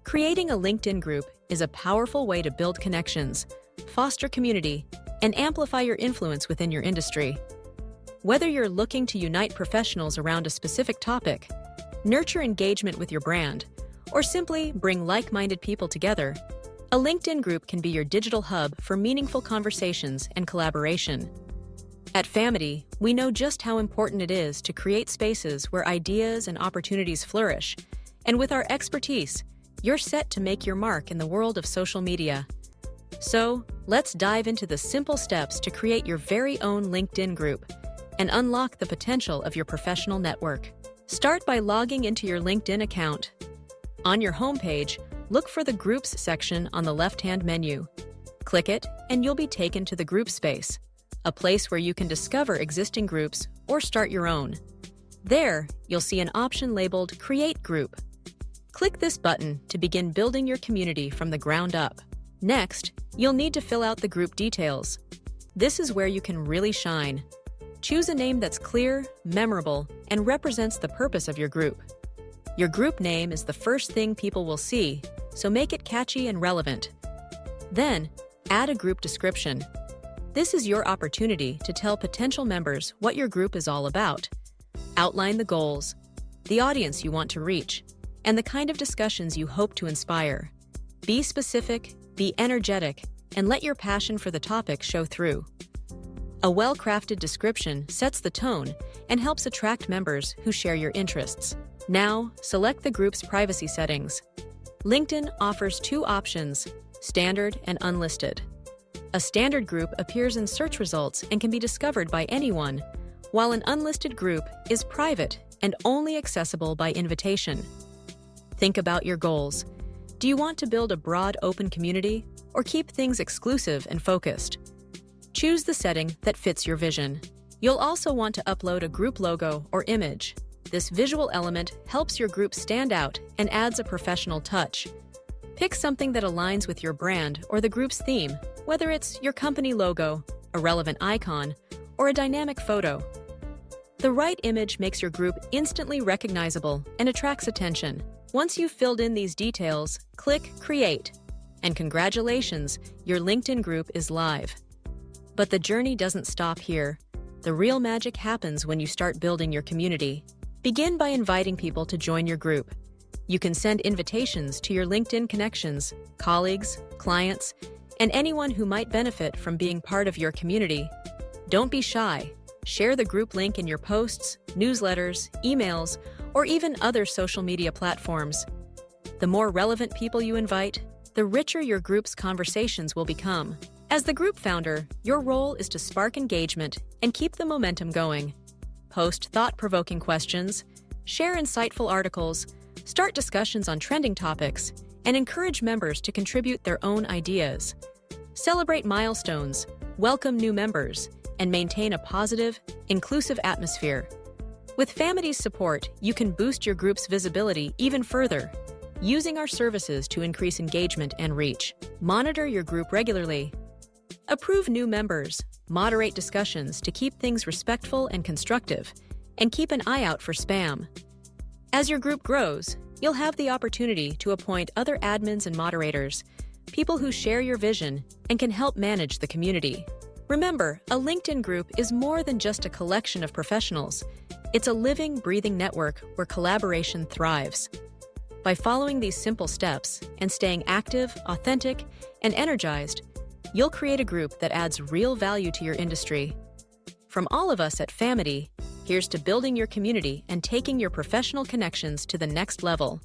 Creating a LinkedIn group is a powerful way to build connections, foster community, and amplify your influence within your industry. Whether you're looking to unite professionals around a specific topic, nurture engagement with your brand, or simply bring like-minded people together, a LinkedIn group can be your digital hub for meaningful conversations and collaboration. At Famety, we know just how important it is to create spaces where ideas and opportunities flourish, and with our expertise, you're set to make your mark in the world of social media. So, let's dive into the simple steps to create your very own LinkedIn group and unlock the potential of your professional network. Start by logging into your LinkedIn account. On your homepage, look for the Groups section on the left-hand menu. Click it, and you'll be taken to the Group space, a place where you can discover existing groups or start your own. There, you'll see an option labeled Create Group. Click this button to begin building your community from the ground up. Next, you'll need to fill out the group details. This is where you can really shine. Choose a name that's clear, memorable, and represents the purpose of your group. Your group name is the first thing people will see, so make it catchy and relevant. Then, add a group description. This is your opportunity to tell potential members what your group is all about. Outline the goals, the audience you want to reach, and the kind of discussions you hope to inspire. Be specific, be energetic, and let your passion for the topic show through. A well-crafted description sets the tone and helps attract members who share your interests. Now, select the group's privacy settings. LinkedIn offers two options, standard and unlisted. A standard group appears in search results and can be discovered by anyone, while an unlisted group is private and only accessible by invitation. Think about your goals. Do you want to build a broad, open community or keep things exclusive and focused? Choose the setting that fits your vision. You'll also want to upload a group logo or image. This visual element helps your group stand out and adds a professional touch. Pick something that aligns with your brand or the group's theme, whether it's your company logo, a relevant icon, or a dynamic photo. The right image makes your group instantly recognizable and attracts attention. Once you've filled in these details, click Create. And congratulations, your LinkedIn group is live. But the journey doesn't stop here. The real magic happens when you start building your community. Begin by inviting people to join your group. You can send invitations to your LinkedIn connections, colleagues, clients, and anyone who might benefit from being part of your community. Don't be shy. Share the group link in your posts, newsletters, emails, or even other social media platforms. The more relevant people you invite, the richer your group's conversations will become. As the group founder, your role is to spark engagement and keep the momentum going. Post thought-provoking questions, share insightful articles, start discussions on trending topics, and encourage members to contribute their own ideas. Celebrate milestones, welcome new members, and maintain a positive, inclusive atmosphere. With Famity's support, you can boost your group's visibility even further, using our services to increase engagement and reach. Monitor your group regularly. Approve new members, moderate discussions to keep things respectful and constructive, and keep an eye out for spam. As your group grows, you'll have the opportunity to appoint other admins and moderators, people who share your vision and can help manage the community. Remember, a LinkedIn group is more than just a collection of professionals. It's a living, breathing network where collaboration thrives. By following these simple steps and staying active, authentic, and energized, you'll create a group that adds real value to your industry. From all of us at Famety, here's to building your community and taking your professional connections to the next level.